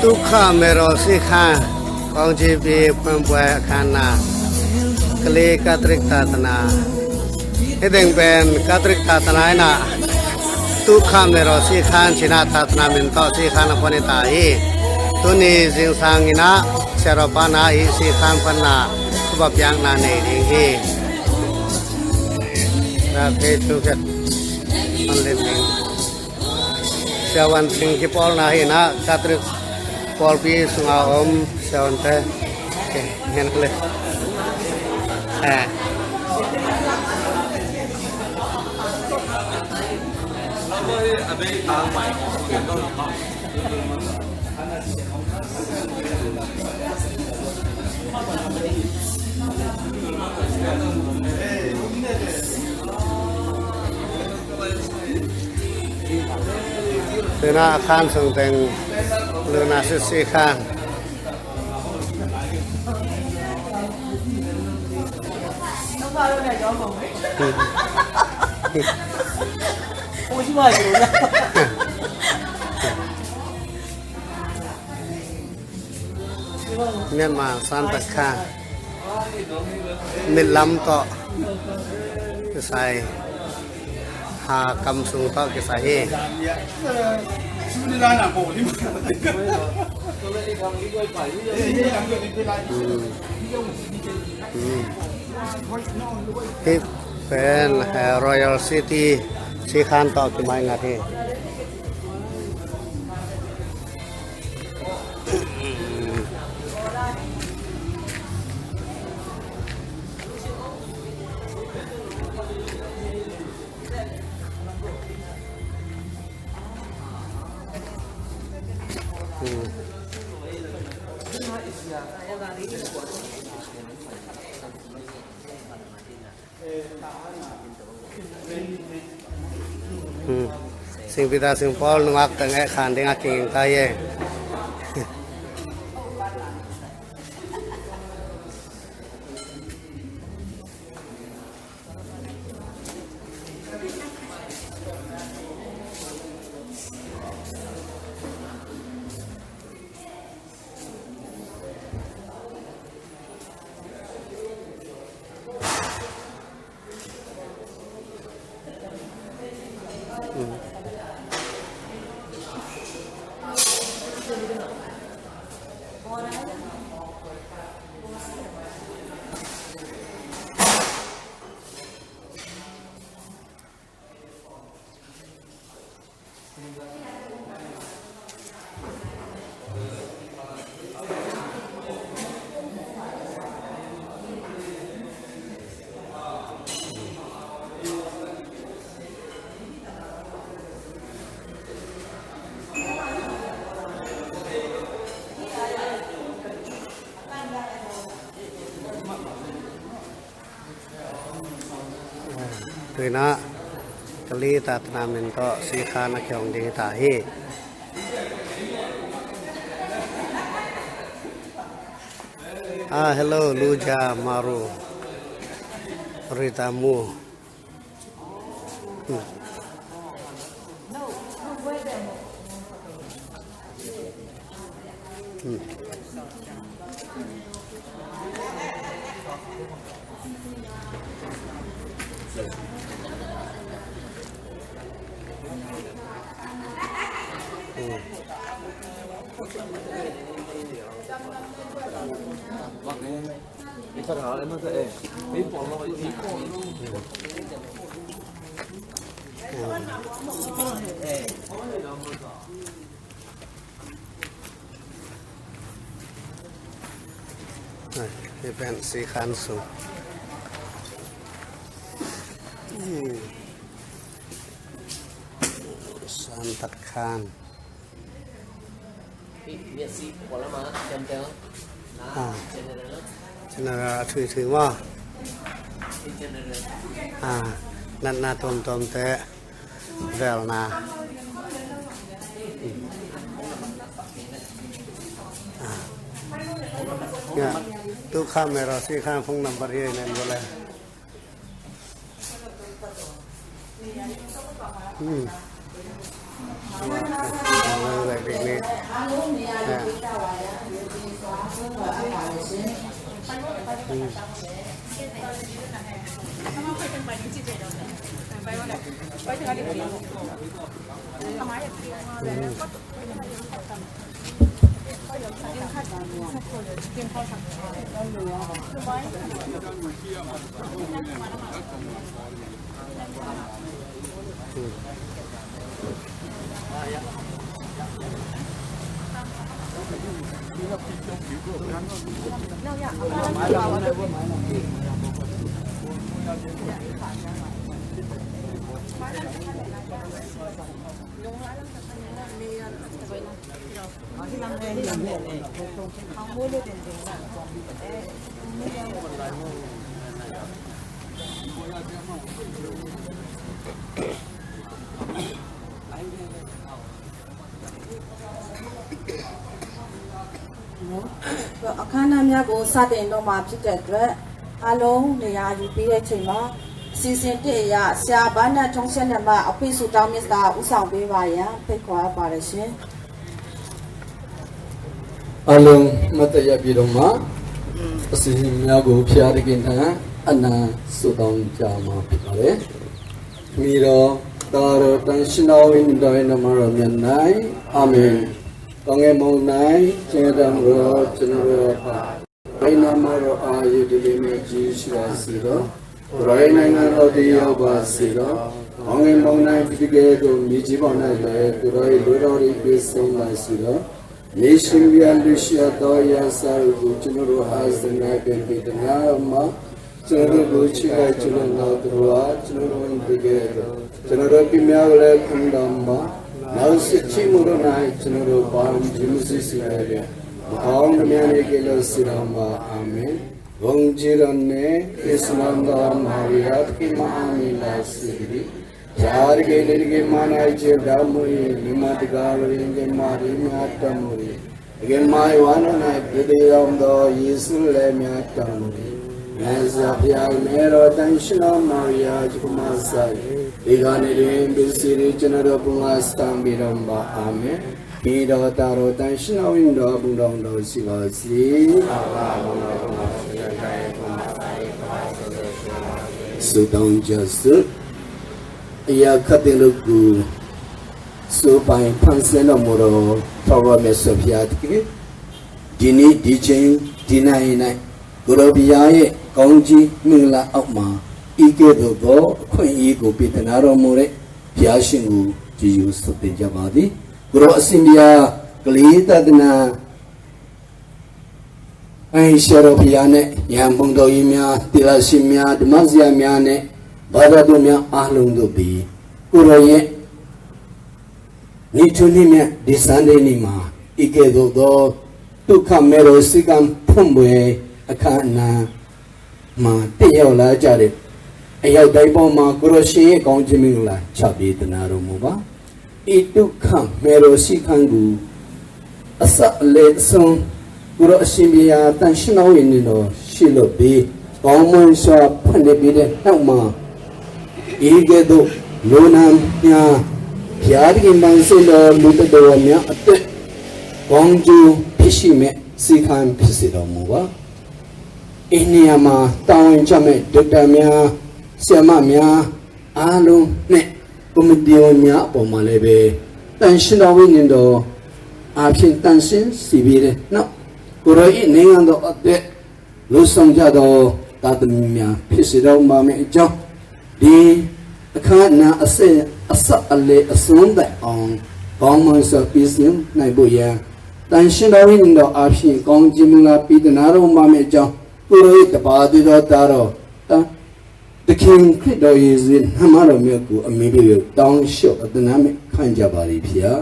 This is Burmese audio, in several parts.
Tukha mero sikha kongji bi pembuat kana kali katrik tatana hedeng ben katrik tatana ina tukha mero sikha cina tatana minto sikha na ponita i tuni jingsang ina seropana i sikha panna kubab yang na ne hi na pe tuket unliving Sawan tinggi pol na hi na katrik Paul pi sunga om sawan te oke ngen kle Tena akan sengteng luna sisi kan Myanmar Santa Khan Mid lắm to cái sai hà cầm súng to cái sai he Hipเป็น Royal City สีคันต่อกี่ไม้งัดที่สิ่งพิธาสิ่งพอลนักตั้งแต่ขันเด้งอากิ่งตายเย่คือนะกะลีตัดนามินก็สีขานักแข่งดีตาฮีhello Luja Maru Ritamuนี่เป็นสีคันสูงสันตัดคานเจเนอเรลถือว่านั่นนาตมเตะเวลนาเนี่ยตู้ข้ามเมรสีข้ามพงนำบริเวณนั้นก็เลย အခမ်းအနားများကိုစတင်တော့မှာဖြစ်တဲ့အတွက်အားလုံးနေရာယူပြီးတဲ့အချိန်မှာစီစဉ်တဲ့အရာဆရာဘာနာထုံးဆက်နဲ့မှအပိစုတောင်းမြတ်စွာဥဆောင်ပေးပါရန်ဖိတ်ခေါ်ပါရရှင်အားလုံးမတရပြည်တော်မှာအစီအစဉ်များကိုဖျားတခင်ထံအနံဆုတောင်းကြမှာဖြစ်ပါတယ်။မိတော်တာတော်တန်ရှင်တော်ဝိညာဉ်တော်ရဲ့နာမတော်မြတ်၌အာမင်။ကောင်းငယ်မုန်၌ကျေးဇူးတော်ကျွန်တော်တို့ပါဘိနာမတော်အာယုတလေးမြတ်ကြီးရှိပါစေတော့။ရိုင်းနိုင်ငံတော်တည်ရောက်ပါစေတော့။ကောင်းငယ်မုန်၌ဒီကဲတို့မြေကြီးပေါ်၌လည်းသူတော်ရဲ့လူတော်တွေပြည့်စုံပါစေတော့။ယေရှုရဲ့လူရှိတော်ရာစာကိုကျွန်တော်တို့အားစနေပြန်ပြီးတရားမှာကျွန်တော်တို့ချစ်တဲ့ကျွန်တော်တို့အားကျွန်တော်တို့ဒီကဲတော့ကျွန်တော်တို့ပြများလည်းခွန်တော်မှာနောက်စစ်ချီမှုတို့၌ကျွန်တော်တို့ပါဝင်ခြင်းစစ်စီရတယ်။ဘောင်းများနေကြလို့စီတော်မှာအာမင်။ဘုံကြီးတော်နဲ့ခရစ်နန်တော်မာရိယာကိမာမီလာစီရီयार के लिए माना इचे डामुरी निमत गावरी के मारी म्याटमुरी के माय वाना ना किदे दो यीशु ले म्याटमुरी मैं ज़ाफिया मेरो तंशना मारिया जुमासाई इगाने रें बिसिरी चनरो पुंगास्तां बिरंबा आमे मीरो तारो तंशना विंडो बुंडो सिवासी सुदां जसु या खतें लोगों सुपाई फंसे न मोरो थोड़ा में सोफियात के जिन्हें डिजाइन डिनाई नहीं गुरुबियाये कौंजी मिला अपमा इके दो कोई इको पितनारो मोरे प्यासिंगु जियु सत्य जबादी गुरु असिमिया कलीता दना ऐशरोफिया ने यहाँ बंदो इमिया तिलासिमिया दमाजिया मिया ने बारादो में आलूंदो भी कुरोये निचुनी में दिशाने निमा इके दो तुखा मेरो सिकम फुम्बे अखाना मां तेयोला जारे अयो दाइबो मां कुरोशे कौंजिमिंगला छाबीतनारो मुबा इ तुखा मेरो सिकंगु असा ले सं कुरोशिमिया तंशनाव इनिनो शिलो भी कौमन सो फने बिदे हमा इगे दो लोनाम या प्यार की मन से लो लुट दो म्या अते कौंजू फिशी में सिखान फिशी रो मुबा इन्हीं मां ताऊं चमे डॉक्टर म्या श्यामा म्या आलू ने कुमदियों म्या पोमाले बे तंशन आवी निंदो आपसिन तंशन सिबिरे न कुरोई नहीं आंदो अते लुसंग जादो तादम म्या फिशी रो मामे जो दी अखाना असे असा अले असुंदा आंग कौमन सा पिसिं नहीं बोया तंशन आवी निंदो आपसिन कौंजिमुला पीदनारो मामे जो कुरोई तपादी दो तारो ता The king credo is in Hamaro Milku, a maybe down shot at the name Kanjabari Pia.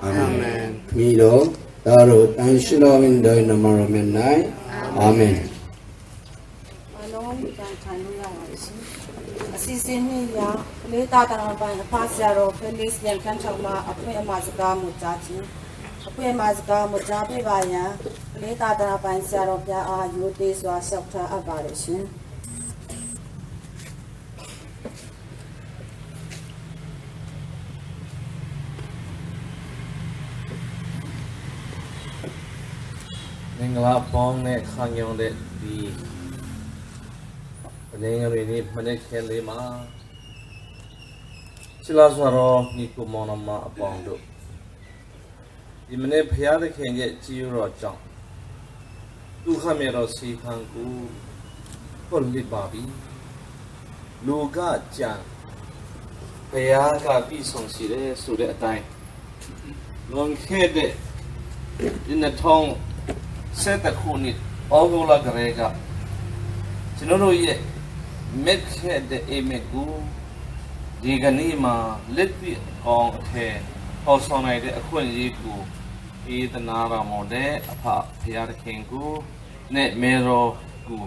Amen. Mido, Taro, and Shilo in the Namaro Menai. Amen. Assisinia, later than by the Pasero, Feliz Yankantama, a prayer Mazga Mujaji, a prayer Mazga Mujabi Vaya, later than by Saropia, you days was shelter aberration. င်္ဂလာပေါင်းနဲ့ခံရုံတဲ့ဒီအနေငယ်လေးမနေ့ကလေးမှာချလာဆိုတော့ဒီကိုမောင်နှမအပေါင်းတို့ဒီမနေ့ဖျားသခင်ရဲ့ကြီးရောကြောင့်ဒုက္ခမြေတော်စီခံကိုဖွင့်လစ်ပါပြီလူကကြံဖျားကပြီးဆုံးစီတဲ့ဆိုတဲ့အတိုင်းလွန်ခဲ့တဲ့ဒီ2000ခုနှစ်အောက်တိုဘာကလေးကကျွန်တော်တို့ရဲ့မက်ခဲ့တဲ့အမက်ကိုဒီကနေ့မှာလက်ပြီးအောင်အထက်ပေါ်ဆောင်နိုင်တဲ့အခွင့်အရေးကိုဧတနာရမောတဲ့အဖဖရာသခင်ကိုနဲ့မေရောကို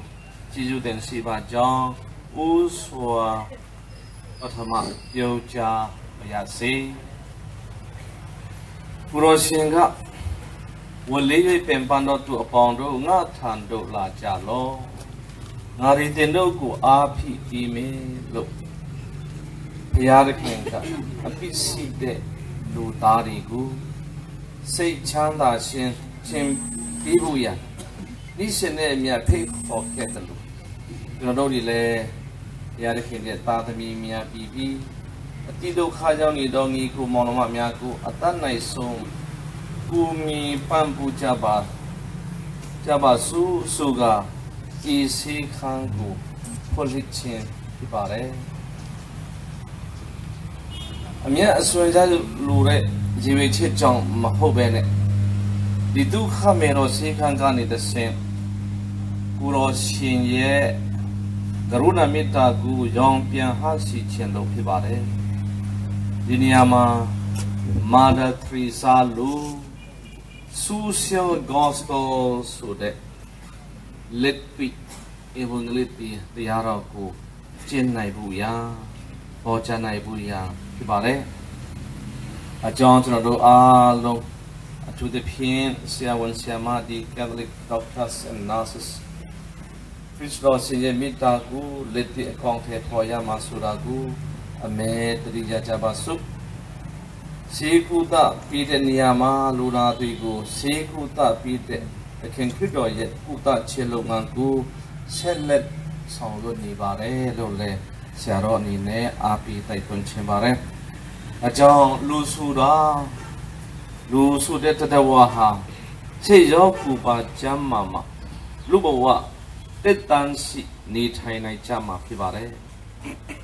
ကျေးဇူးတင်ရှိပါကြောင်းဦးစွာပထမပြောကြားပါရစေဘုရောရှင်ကဝလေးရိပ်ပင်ပန်းတော်သူအပေါင်းတို့ငါထံတို့လာကြလောငါရီတင်တို့ကိုအားဖြည့်ပြီးမယ်လို့ဘုရားသခင်ကအပြစ်ရှိတဲ့လူသားတွေကိုစိတ်ချမ်းသာခြင်းပြီးဖို့ရဤရှင်နဲ့အမြတ်ဖိတ်ခေါ်ခဲ့တယ်လို့ကျွန်တော်တို့ဒီလည်းဘုရားသခင်ရဲ့သားသမီးများပြီးအတိဒုက္ခကြောင့်နေတော်ငီကိုမောင်နှမများကိုအတတ်နိုင်ဆုံးကိုမီပန်းပူကြပါစုကဤစေခံကိုဖွင့်လှစ်ခြင်းဖြစ်ပါတယ်အမြတ်အစွမ်းကြလူတဲ့ရေဝေချစ်ကြောင့်မဟုတ်ပဲနဲ့ဒီဒုက္ခမေရောစေခံကနေတဆင့်ကိုရောရှင်ရဲ့ကရုဏာမေတ္တာကိုရောင်ပြန်ဟရှိခြင်းလို့ဖြစ်ပါတယ်ဒီနေရာမှာမာဒါထရီဆာလူ social gospel ဆိုတဲ့လက်ပြီး evangelist တရားတော်ကိုကျင့်နိုင်ဖို့ရာဟောကြားနိုင်ဖို့ရာဖြစ်ပါတယ်အကြောင်းကျွန်တော်တို့အားလုံးအထူးသဖြင့်ဆရာဝန်ဆရာမဒီ Catholic doctors and nurses ခရစ်တော်ရှင်ရဲ့မေတ္တာကိုလက်ပြီးအကောင့်ထဲပေါ်ရမှာဆိုတာကိုအမေတတိယကြပါစို့စေကုသပြီးတဲ့နေရာမှာလူသားတွေကိုစေကုသပြီးတဲ့သခင်ခရစ်တော်ရဲ့ကုသခြင်းလုပ်ငန်းကိုဆက်လက်ဆောင်ရွက်နေပါတယ်လို့လည်းဆရာတော်အနေနဲ့အားပေးတိုက်တွန်းခြင်းပါတယ်အကြောင်းလူစုတဲ့တတဝါဟာစေရောပူပါကြမ်းမှာလူဘဝတက်တန်းရှိနေထိုင်နိုင်ကြမှာဖြစ်ပါတယ်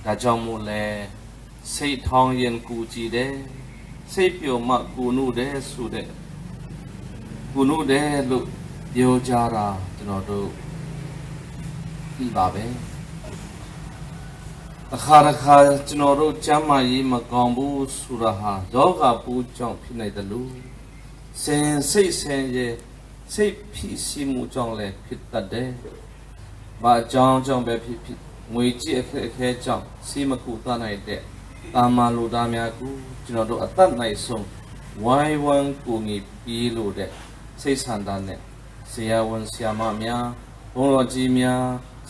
ဒါကြောင့်မို့လဲစိတ်ထောင်းရင်ကူကြည်တယ်စိတ်ပြုံမှကိုနုတဲ့ဆိုတဲ့ကိုနုတဲ့လို့ပြောကြတာကျွန်တော်တို့ပြီးပါပဲအခါကျွန်တော်တို့ကျမ်းမာရေးမကောင်းဘူးဆိုတာဟာယောဂပူးကြောင့်ဖြစ်နေတယ်လို့စိတ်ရဲ့စိတ်ဖြစ်စီမှုကြောင့်လည်းဖြစ်တတ်တယ်။ဘာကြောင့်ပဲဖြစ်ငွေကြေးအခက်ကြောင့်စီမကူတတ်နိုင်တဲ့တာမန်လူသားများကိုကျွန်တော်တို့အသက်နိုင်ဆုံးဝိုင်းဝန်းကူညီပြီးလို့တဲ့စိတ်ဆန္ဒနဲ့ဆရာဝန်ဆရာမများဘုန်းတော်ကြီးများ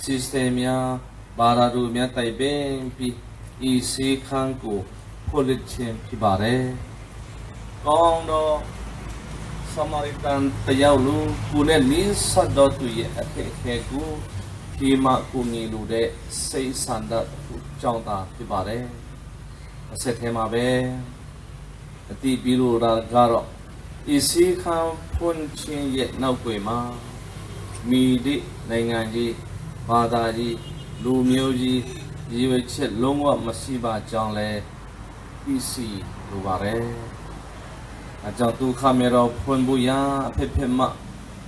စီစတယ်များဘာသာသူများတိုက်ပင်ပြီးဤစေခံကိုဖွင့်လှစ်ခြင်းဖြစ်ပါတယ်။ကောင်းသောစမာရိတန်တယောက်လူကိုနဲ့လင်းဆက်တော်သူရဲ့အခက်အခဲကိုဒီမှာကိုငြိလို့တဲ့စိတ်ဆန္ဒကိုကြောင်းတာဖြစ်ပါတယ်။အဆက်ထဲမှာပဲအတိပြီးလို့ကတော့ဤစေခံဖွင့်ခြင်းရဲ့နောက်ွယ်မှာမိဒီနိုင်ငံကြီးဘာသာကြီးလူမျိုးကြီးရည်ရွယ်ချက်လုံးဝမရှိပါကြောင်းလဲသိရှိလိုပါတယ်အကြောင်းဒုက္ခမေရောဖွင့်ဖို့ရာအဖြစ်ဖြစ်မှ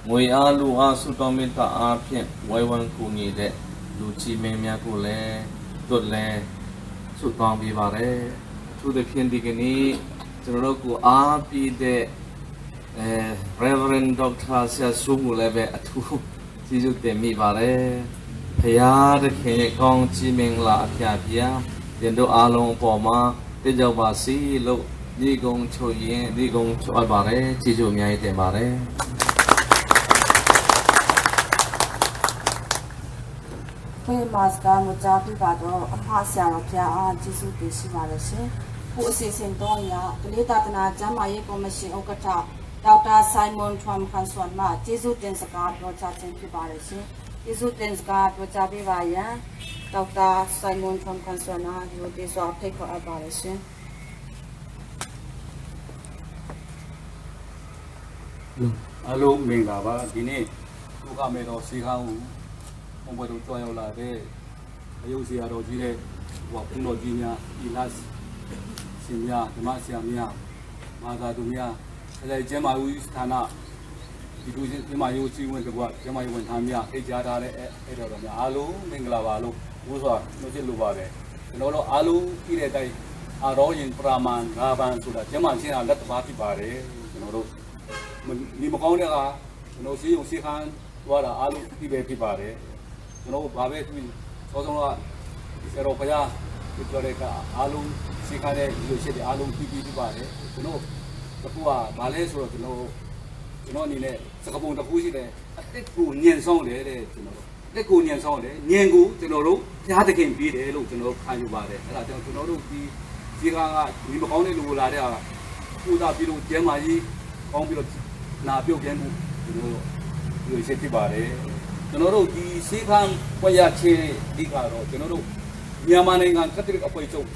ငွေအားလူအားစုတော်မေတ္တာအားဖြင့်ဝိုင်းဝန်းကူညီတဲ့လူကြီးမင်းများကိုလည်းတွတ်လဲဆုတောင်းပေးပါတယ်သူတို့ဖြင့်ဒီကနေ့ကျွန်တော်တို့ကိုအားပေးတဲ့ Reverend Dr. ဆရာဆုမှုလည်းပဲအထူးကျေးဇူးတင်မိပါတယ်ဖရာသခင်ရဲ့ကောင်းချီးမင်္ဂလာအဖျားဖျားတင်တို့အားလုံးအပေါ်မှာတည်ကြောက်ပါစေလို့ဒီကုန်းချုပ်ရင်ဒီကုန်းချုပ်အပ်ပါတယ်ကျေးဇူးအများကြီးတင်ပါတယ်ဖွင့်မာစကားမကြားပြပါတော့အမှားဆရာတော်ဖျားအားကျေးဇူးတင်ရှိပါတယ်ရှင်။ผู้အစီအစဉ်တော့ရကလေးသာသနာကျမ်းမာရေးကော်မရှင်ဥက္ကဋ္ဌ ဒေါက်တာဆိုင်မွန်ထွမ်ခန်ဆွမ်မှကျေးဇူးတင်စကားပြောကြားခြင်းဖြစ်ပါတယ်ရှင်ကျေးဇူးတင်စကားပြောကြားပေးပါရန်ဒေါက်တာဆိုင်မွန်ထွမ်ခန်ဆွမ်မှယူတေစွာဖိတ်ခေါ်အပ်ပါတယ်ရှင်အားလုံးမင်္ဂလာပါဒီနေ့ဒုက္ခမေတော်စီခန်းကိုဘုံဘွယ်တို့ကြွရောက်လာတဲ့အယုတ်ဆရာတော်ကြီးတဲ့ဘုန်းတော်ကြီးများဤလတ်ရှင်များဓမ္မဆရာများမာသာသူများအဲကျမ်းမာရေးဌာနဒီလိုကျမ်းမာရေးစီဝင်တကွကျမ်းမာရေးဝန်ထမ်းများအိတ်ကြားထားတဲ့အဲ့တော်များအားလုံးမင်္ဂလာပါလို့ဘုရားနှုတ်ဆက်လိုပါတယ်ကျွန်တော်တို့အားလုံးပြည့်တဲ့အတိုင်းအာရောရင်ပရာမန်ဂါဘန်ဆိုတာကျမ်းမာခြင်းဟာလက်တစ်ပါးဖြစ်ပါတယ်ကျွန်တော်တို့ဒီမကောင်းတဲ့ကကျွန်တော်စီယုံစီခန်းသွားတာအားလုံးပြည့်ပဲဖြစ်ပါတယ်ကျွန်တော်ဘာပဲသူစောစောကဆရာတော်ဘုရားပြောတဲ့ကအားလုံးစီခန်းတဲ့ဒီလိုရှိတဲ့အားလုံးပြည့်ဖြစ်ပါတယ်ကျွန်တော်တကူကဘာလဲဆိုတော့ကျွန်တော်အနေနဲ့စကပုံတစ်ခုရှိတယ်အတက်ကိုညံဆောင်တယ်တဲ့ကျွန်တော်အတက်ကိုညံဆောင်တယ်ညံကိုကျွန်တော်တို့ဘုရားသခင်ပြီးတယ်လို့ကျွန်တော်ခံယူပါတယ်အဲ့ဒါကြောင့်ကျွန်တော်တို့ဒီစီခန်းကဒီမကောင်းတဲ့လူလာတဲ့ဟာပူတာပြီးလို့ကျဲမာကြီးကောင်းပြီးတော့နာပြုတ်ပြန်မှုကျွန်တော်တို့ဒီလိုရှိဖြစ်ပါတယ်ကျွန်တော်တို့ဒီစီခန်းဝရချေဒီကတော့ကျွန်တော်တို့မြန်မာနိုင်ငံကက်သလစ်အဖွဲ့ချုပ်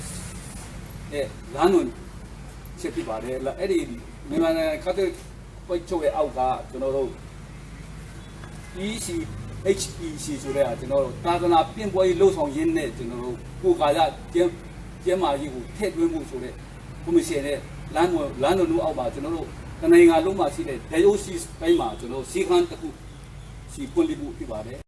တဲ့လမ်းဝင်ဖြစ်ဖြစ်ပါတယ်အဲ့ဒီမြန်မာနိုင်ငံကက်သလစ်အဖွဲ့ချုပ်ရဲ့အောက်ကကျွန်တော်တို့ ECHEC ဆိုတဲ့ကျွန်တော်တို့သာသနာပြင့်ပွဲလှုပ်ဆောင်ရင်းနဲ့ကျွန်တော်တို့ကိုကာရကျမ်းမာရေးကိုထည့်သွင်းမှုဆိုတဲ့ကော်မရှင်နဲ့လမ်းတို့အောက်မှာကျွန်တော်တို့တနိုင်ငံလုံးမှာရှိတဲ့ diocese တိုင်းမှာကျွန်တော်စီခန်းတစ်ခုစီပွင့်လိမှုဖြစ်ပါတယ်